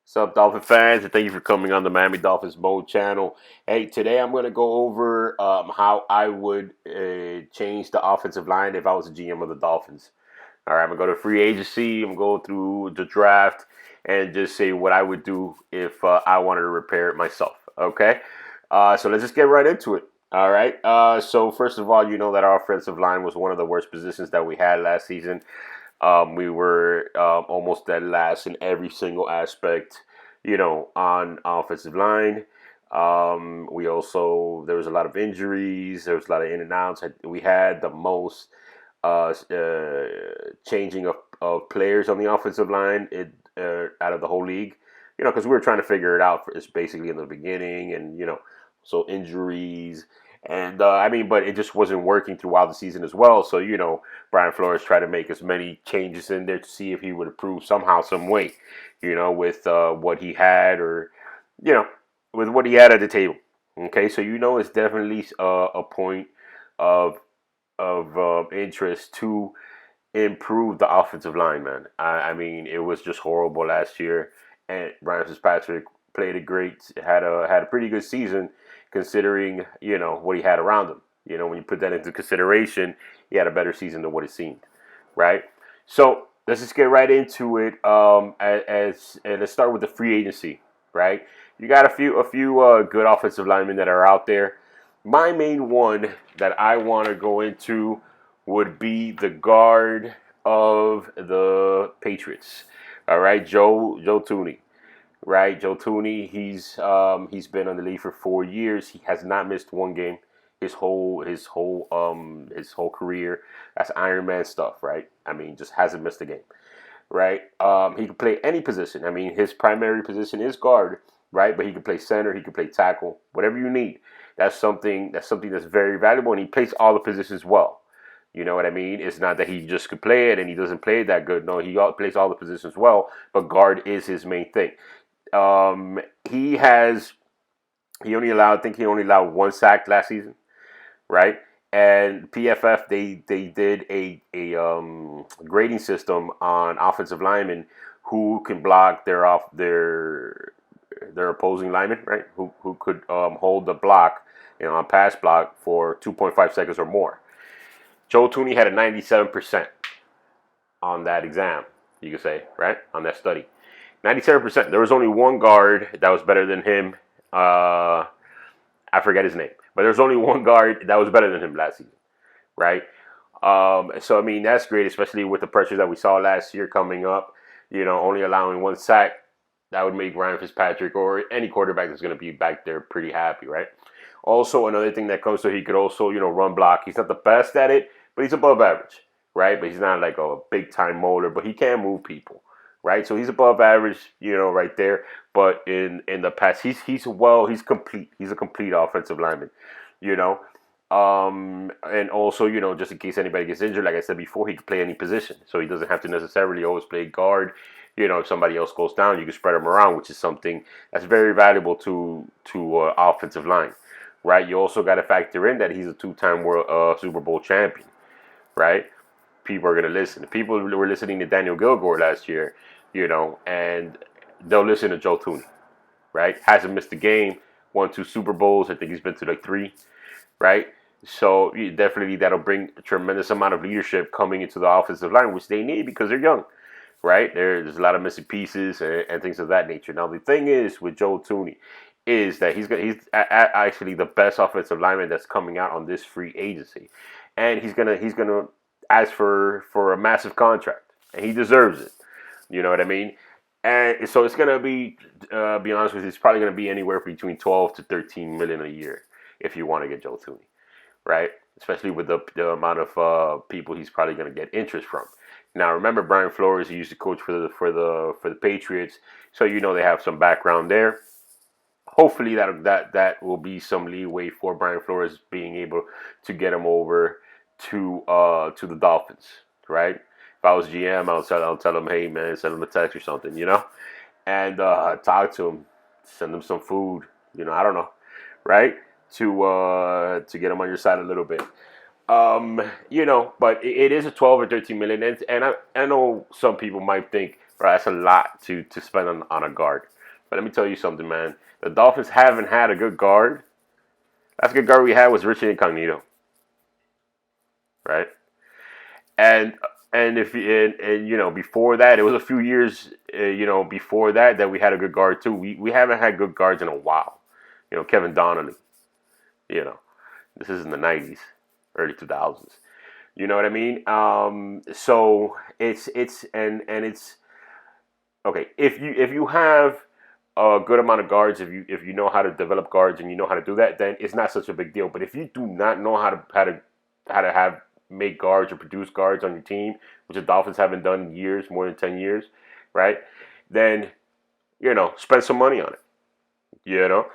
What's up, Dolphin fans? And thank you for coming on the Miami Dolphins Mode channel. Hey, today I'm going to go over how I would change the offensive line if I was a GM of the Dolphins. All right, I'm going to go to free agency. I'm going to go through the draft and just say what I would do if I wanted to repair it myself. Okay, so let's just get right into it. All right. So first of all, you know that our offensive line was one of the worst positions that we had last season. We were almost dead last in every single aspect, on offensive line. We also, there was a lot of injuries. There was a lot of in and outs. We had the most changing of players on the offensive line out of the whole league, because we were trying to figure it out it's basically in the beginning, and, so injuries. And but it just wasn't working throughout the season as well. So, Brian Flores tried to make as many changes in there to see if he would improve somehow, some way, with what he had, or, you know, with what he had at the table. Okay, so it's definitely a point of interest to improve the offensive line, man. I mean, it was just horrible last year, and Ryan Fitzpatrick played a great, had a pretty good season, considering what he had around him. When you put that into consideration, he had a better season than what it seemed, right? So let's just get right into it. And let's start with the free agency, right? You got a few good offensive linemen that are out there. My main one that I want to go into would be the guard of the Patriots. All right, Joe Thuney. Right, Joe Thuney. He's been on the league for 4 years. He has not missed one game his whole career. That's Iron Man stuff, right? I mean, just hasn't missed a game, right? He can play any position. I mean, his primary position is guard, right? But he can play center, he can play tackle, whatever you need. That's something that's very valuable, and he plays all the positions well. You know what I mean? It's not that he just could play it and he doesn't play it that good. No, plays all the positions well, but guard is his main thing. Um, he has I think he only allowed one sack last season, right? And PFF, they did a grading system on offensive linemen who can block their opposing linemen, right? Who could hold the block, on pass block for 2.5 seconds or more. Joe Thuney had a 97% on that exam, you could say, right? On that study. 97%. There was only one guard that was better than him. I forget his name, but there's only one guard that was better than him last season, right? So I mean, that's great, especially with the pressure that we saw last year coming up. Only allowing one sack, that would make Ryan Fitzpatrick or any quarterback that's going to be back there pretty happy, right? Also, another thing that comes to, he could also run block. He's not the best at it, but he's above average, right? But he's not like a big time motor, but he can move people, right? So he's above average, right there. But in the past, he's complete. He's a complete offensive lineman, you know. And also, just in case anybody gets injured, like I said before, he can play any position, so he doesn't have to necessarily always play guard. If somebody else goes down, you can spread them around, which is something that's very valuable to offensive line, right? You also got to factor in that he's a two-time World Super Bowl champion, right? People are going to listen. People were listening to Daniel Gilgore last year, and they'll listen to Joe Thuney, right? Hasn't missed a game, won 2 Super Bowls. I think he's been to like 3, right? So definitely that'll bring a tremendous amount of leadership coming into the offensive line, which they need because they're young, right? There's a lot of missing pieces and things of that nature. Now the thing is with Joe Thuney is that he's actually the best offensive lineman that's coming out on this free agency, and he's gonna ask for a massive contract, and he deserves it. You know what I mean? And so it's gonna be honest with you, it's probably gonna be anywhere between 12 to 13 million a year if you want to get Joe Thuney, right? Especially with the amount of people he's probably gonna get interest from. Now remember, Brian Flores, he used to coach for the Patriots, so they have some background there. Hopefully that will be some leeway for Brian Flores being able to get him over to the Dolphins, right? If I was GM, I'll tell him, hey man, send him a text or something, and talk to him, send him some food, I don't know, right? To get him on your side a little bit. But it is a 12 or 13 million, and I know some people might think, bro, that's a lot to spend on a guard, But let me tell you something, man. The Dolphins haven't had a good guard. Last good guard we had was Richie Incognito, right? And and you know, before that, it was a few years you know, before that we had a good guard too. We haven't had good guards in a while. You know, Kevin Donnelly. You know, this is in the '90s, early 2000s. You know what I mean? So it's and it's okay if you have a good amount of guards, if you know how to develop guards and you know how to do that, then it's not such a big deal. But if you do not know how to have make guards or produce guards on your team, which the Dolphins haven't done in years, more than 10 years, right? Then you know, spend some money on it. You know,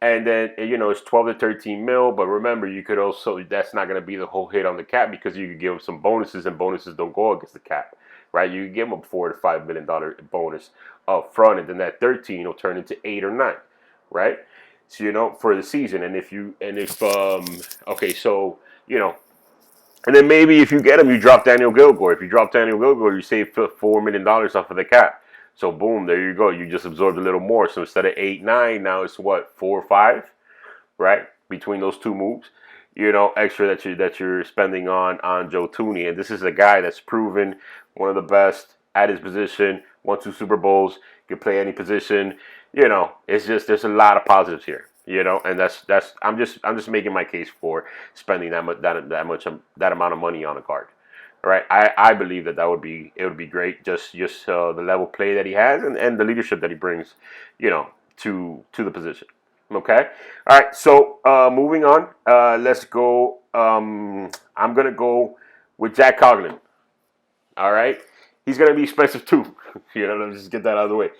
and then you know it's 12 to 13 mil. But remember, you could also that's not going to be the whole hit on the cap because you could give them some bonuses, and bonuses don't go against the cap, right? You could give them a $4 to $5 million bonus up front, and then that 13 will turn into 8 or 9, right? So you know for the season, and if okay, so you know. And then maybe if you get him, you drop Daniel Gilgore. If you drop Daniel Gilgore, you save $4 million off of the cap. So boom, there you go. You just absorbed a little more. So instead of 8, 9, now it's what 4 or 5, right? Between those two moves, you know, extra that you're spending on Joe Thuney, and this is a guy that's proven one of the best at his position. Won 2 Super Bowls. Can play any position. You know, it's just there's a lot of positives here. You know, and that's I'm just making my case for spending that amount of money on a guard. All right, I believe that it would be great. Just the level play that he has and the leadership that he brings, you know, to the position. Okay, all right. So moving on, let's go. I'm gonna go with Jack Coughlin. All right, he's gonna be expensive too. You know, let's just get that out of the way.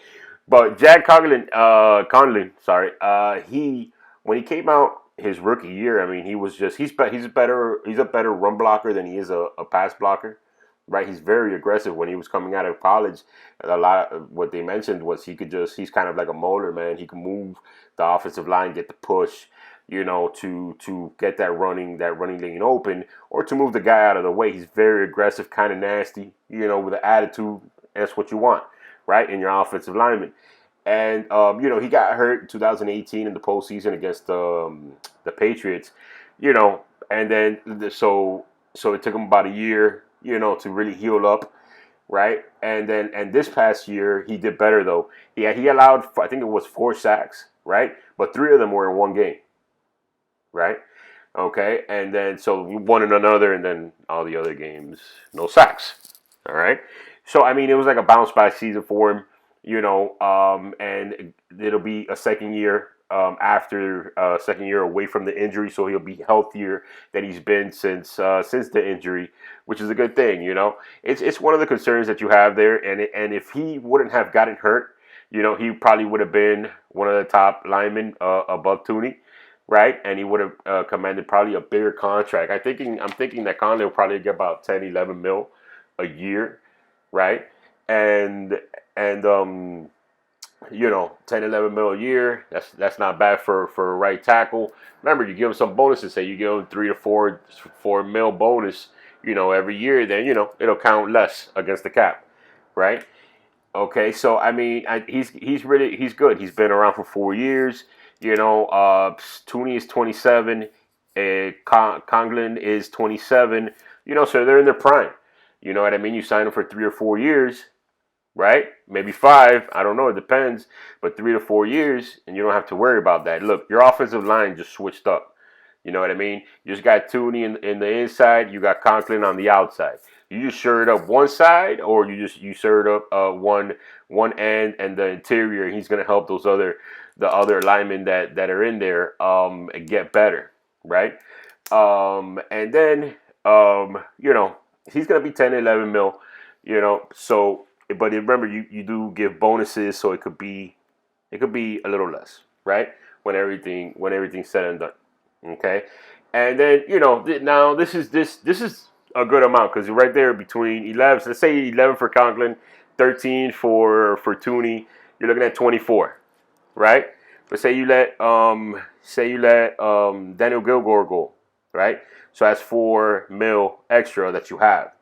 But Jack Conlon, sorry, he when he came out his rookie year, I mean, he was just he's a better run blocker than he is a pass blocker, right? He's very aggressive when he was coming out of college. A lot of what they mentioned was he's kind of like a motor, man. He can move the offensive line, get the push, you know, to get that running lane open, or to move the guy out of the way. He's very aggressive, kind of nasty, you know, with an attitude. That's what you want, right, in your offensive lineman. And you know, he got hurt in 2018 in the postseason against the Patriots, you know, and then so it took him about a year, you know, to really heal up, right? And this past year he did better though. Yeah, he allowed I think it was 4 sacks, right? But 3 of them were in one game, right? Okay, and then so one and another, and then all the other games, no sacks. All right. So I mean, it was like a bounce back season for him, you know, and it'll be a second year after second year away from the injury, so he'll be healthier than he's been since the injury, which is a good thing, you know. It's one of the concerns that you have there, and if he wouldn't have gotten hurt, you know, he probably would have been one of the top linemen above Thuney, right? And he would have commanded probably a bigger contract. I'm thinking that Conley will probably get about 10, 11 mil a year, right? And and you know, 10, 11 mil a year. That's not bad for a right tackle. Remember, you give him some bonuses. Say you give him 3 to 4 mil bonus, you know, every year. Then you know it'll count less against the cap, right? Okay, so I mean, he's good. He's been around for 4 years. You know, Tooney is 27, Conglin is 27. You know, so they're in their prime. You know what I mean? You sign them for 3 or 4 years, right? Maybe 5. I don't know. It depends. But 3 to 4 years, and you don't have to worry about that. Look, your offensive line just switched up. You know what I mean? You just got Tooney in the inside. You got Conklin on the outside. You just shirt up one side, or you shirt up one end and the interior. He's gonna help the other linemen that are in there get better, right? And then you know, he's gonna be 10, 11 mil, you know. So, but remember, you do give bonuses, so it could be a little less, right? When everything's said and done. Okay, and then you know now this is a good amount because you're right there between 11. So let's say 11 for Conklin, 13 for Tooney. You're looking at 24, right? But say you let Daniel Gilgore go, right? So that's 4 mil extra that you have.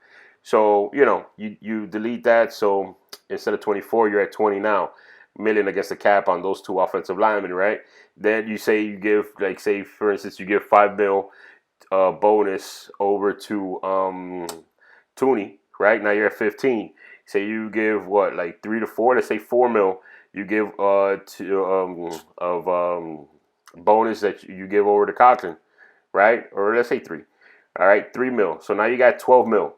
So you know you delete that. So instead of 24, you're at 20 now. million against the cap on those two offensive linemen, right? Then you say you give, like, say for instance, you give $5 million bonus over to Thuney, right? Now you're at 15. Say you give what, like 3 to 4? Let's say $4 million. You give bonus that you give over to Conlon, right? Or let's say 3. All right, $3 million. So now you got $12 million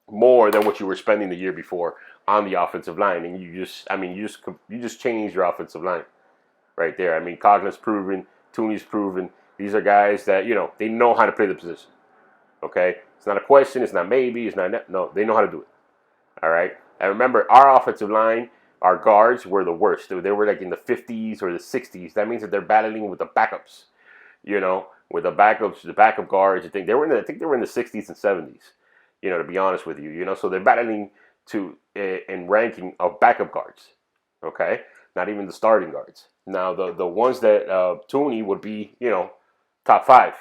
more than what you were spending the year before on the offensive line, and you just changed your offensive line right there. I mean, Conlon's proven, Thuney's proven. These are guys that they know how to play the position. Okay, it's not a question. It's not maybe. It's not no. They know how to do it. All right. And remember, our offensive line, our guards were the worst. They were like in the 50s or the 60s. That means that they're battling with the backups. With the backups, the backup guards. I think they were in the 60s and 70s. To be honest with you, so they're battling in ranking of backup guards. Okay, not even the starting guards. Now the ones that Thuney would be, top 5.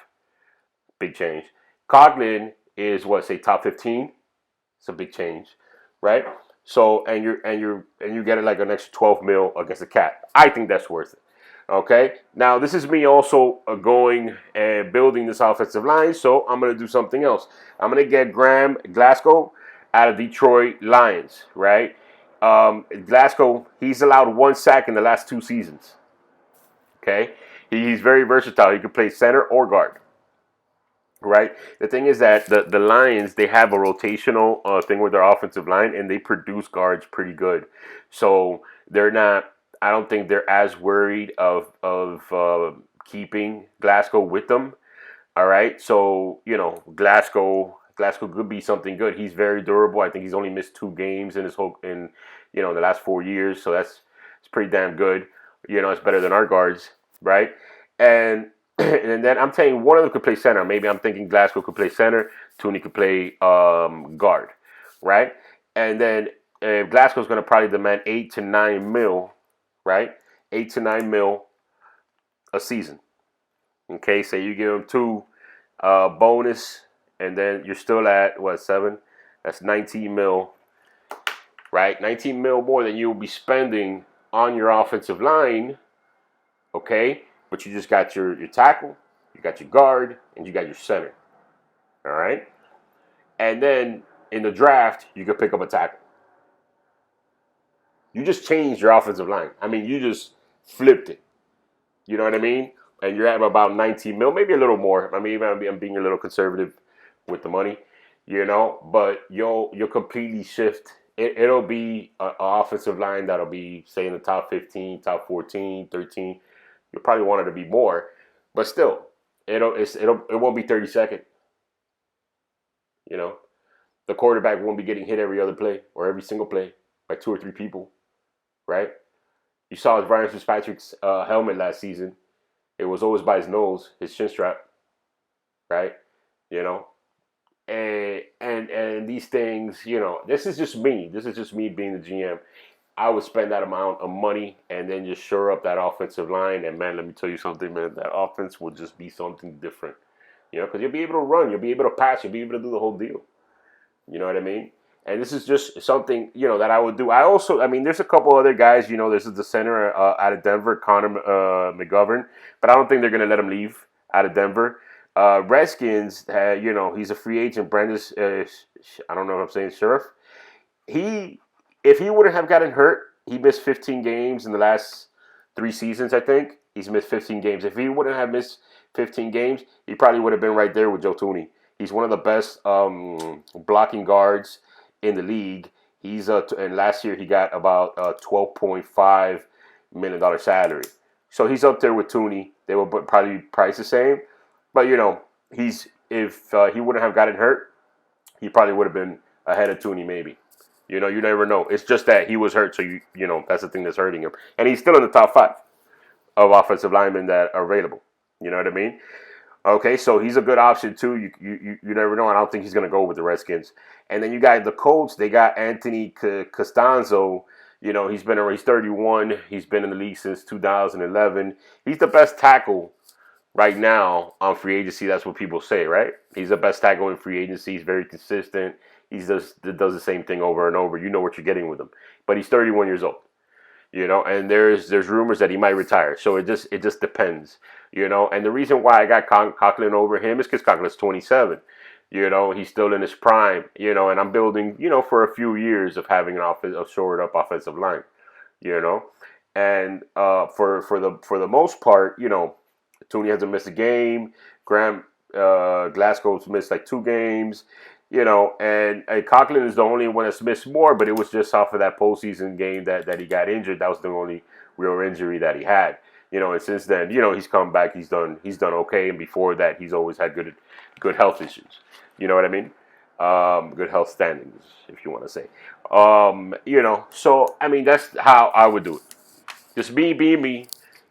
Big change. Conlon is say top 15. It's a big change, right? So and you get it like an extra $12 million against the cap. I think that's worth it. Okay. Now this is me also going and building this offensive line. So I'm gonna do something else. I'm gonna get Glasgow out of Detroit Lions, right? Glasgow, he's allowed 1 sack in the last 2 seasons. Okay, he's very versatile. He can play center or guard. Right. The thing is that the Lions, they have a rotational thing with their offensive line, and they produce guards pretty good. So they're not. I don't think they're as worried of keeping Glasgow with them. All right. So Glasgow could be something good. He's very durable. I think he's only missed 2 games in the last 4 years. So it's pretty damn good. It's better than our guards, right? And then I'm saying one of them could play center. Maybe I'm thinking Glasgow could play center. Thuney could play guard, right? And then Glasgow's going to probably demand $8 to $9 million, right? $8 to $9 million a season. Okay, so you give him 2 bonus, and then you're still at 7? That's $19 million, right? $19 million more than you will be spending on your offensive line. Okay. But you just got your tackle, you got your guard, and you got your center. All right? And then in the draft, you could pick up a tackle. You just changed your offensive line. I mean, you just flipped it. You know what I mean? And you're at about 19 mil, maybe a little more. I mean, I'm being a little conservative with the money, But you'll completely shift. It'll be an offensive line that'll be, say, in the top 15, top 14, 13. You'll probably want it to be more, but still, it won't be 32nd. The quarterback won't be getting hit every other play or every single play by 2 or 3 people, right? You saw Ryan Fitzpatrick's helmet last season. It was always by his nose, his chin strap, right? And these things, this is just me. This is just me being the GM. I would spend that amount of money and then just shore up that offensive line. And, man, let me tell you something, man. That offense will just be something different. Because you'll be able to run. You'll be able to pass. You'll be able to do the whole deal. You know what I mean? And this is just something, that I would do. There's a couple other guys. This is the center out of Denver, Connor McGovern. But I don't think they're going to let him leave out of Denver. Redskins, he's a free agent. Brandis, I don't know if I'm saying Sheriff. If he wouldn't have gotten hurt, he missed 15 games in the last 3 seasons, I think. He's missed 15 games. If he wouldn't have missed 15 games, he probably would have been right there with Joe Thuney. He's one of the best blocking guards in the league. And last year he got about $12.5 million salary. So he's up there with Thuney. They will probably price the same. But, if he wouldn't have gotten hurt, he probably would have been ahead of Thuney maybe. You never know. It's just that he was hurt, so that's the thing that's hurting him. And he's still in the top 5 of offensive linemen that are available. You know what I mean? Okay, so he's a good option too. You never know. I don't think he's going to go with the Redskins. And then you got the Colts. They got Anthony Costanzo. He's 31. He's been in the league since 2011. He's the best tackle right now on free agency. That's what people say, right? He's the best tackle in free agency. He's very consistent. He does the same thing over and over. You know what you're getting with him. But he's 31 years old. and there's rumors that he might retire. So it just depends, And the reason why I got Conklin over him is because Conklin's 27. He's still in his prime. And I'm building, for a few years of having a shored up offensive line. You know, and for the most part, Thuney hasn't missed a game. Graham Glasgow's missed like 2 games. And Conklin is the only one that's missed more, but it was just off of that postseason game that he got injured. That was the only real injury that he had. And since then, he's come back. He's done okay. And before that, he's always had good health issues. You know what I mean? Good health standings, if you want to say. So I mean that's how I would do it. Just me being me,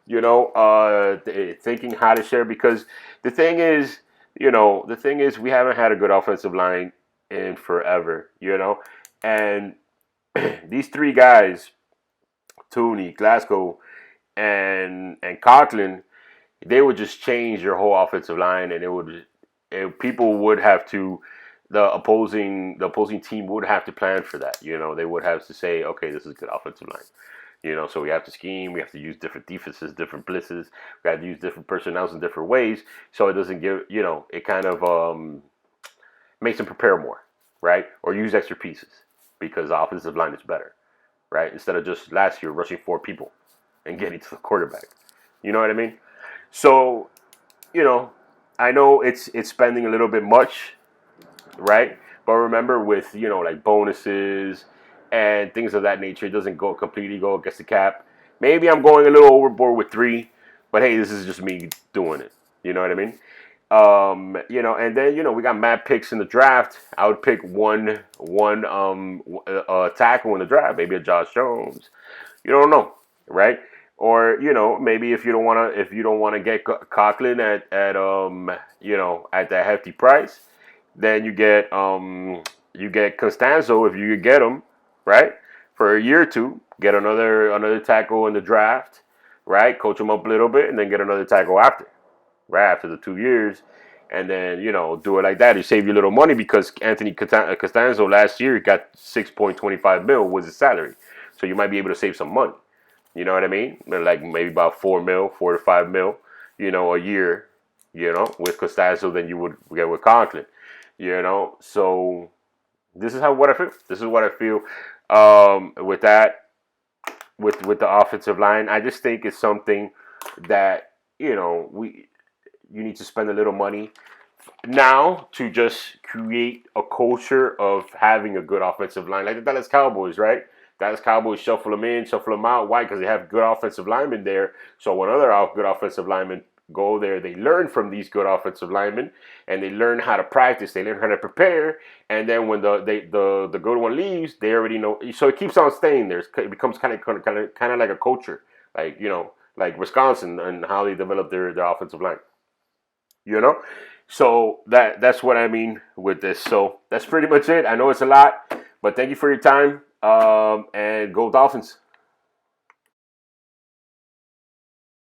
thinking how to share because the thing is, we haven't had a good offensive line in forever, and these 3 guys, Thuney, Glasgow, and Conklin, they would just change your whole offensive line, and people would have to. The opposing team would have to plan for that. They would have to say, okay, this is a good offensive line. So we have to scheme. We have to use different defenses, different blitzes. We have to use different personnels in different ways. So it doesn't give, it kind of makes them prepare more, right? Or use extra pieces because the offensive line is better, right? Instead of just last year rushing 4 people and getting to the quarterback. You know what I mean? So, I know it's spending a little bit much, right? But remember, with like bonuses and things of that nature, it doesn't completely go against the cap. Maybe I'm going a little overboard with 3, but hey, this is just me doing it. You know what I mean? And then we got mad picks in the draft. I would pick one tackle in the draft, maybe a Josh Jones. You don't know, right? Or maybe if you don't wanna get Conklin at that hefty price. Then you get Costanzo if you could get him, right? For a year or 2, get another tackle in the draft, right? Coach him up a little bit, and then get another tackle after the 2 years, and then do it like that. You save you a little money because Anthony Costanzo last year got $6.25 million was his salary, so you might be able to save some money. You know what I mean? Like maybe about $4 to $5 million, a year, with Costanzo than you would get with Conklin. So this is what I feel. This is what I feel with that, with the offensive line. I just think it's something that you need to spend a little money now to just create a culture of having a good offensive line, like the Dallas Cowboys, right? Dallas Cowboys shuffle them in, shuffle them out. Why? Because they have good offensive linemen there. So when other good offensive linemen go there, they learn from these good offensive linemen, and they learn how to practice. They learn how to prepare, and then when the good one leaves, they already know. So it keeps on staying there. It becomes kind of like a culture, like like Wisconsin and how they develop their offensive line. So that's what I mean with this. So that's pretty much it. I know it's a lot, but thank you for your time. And go Dolphins.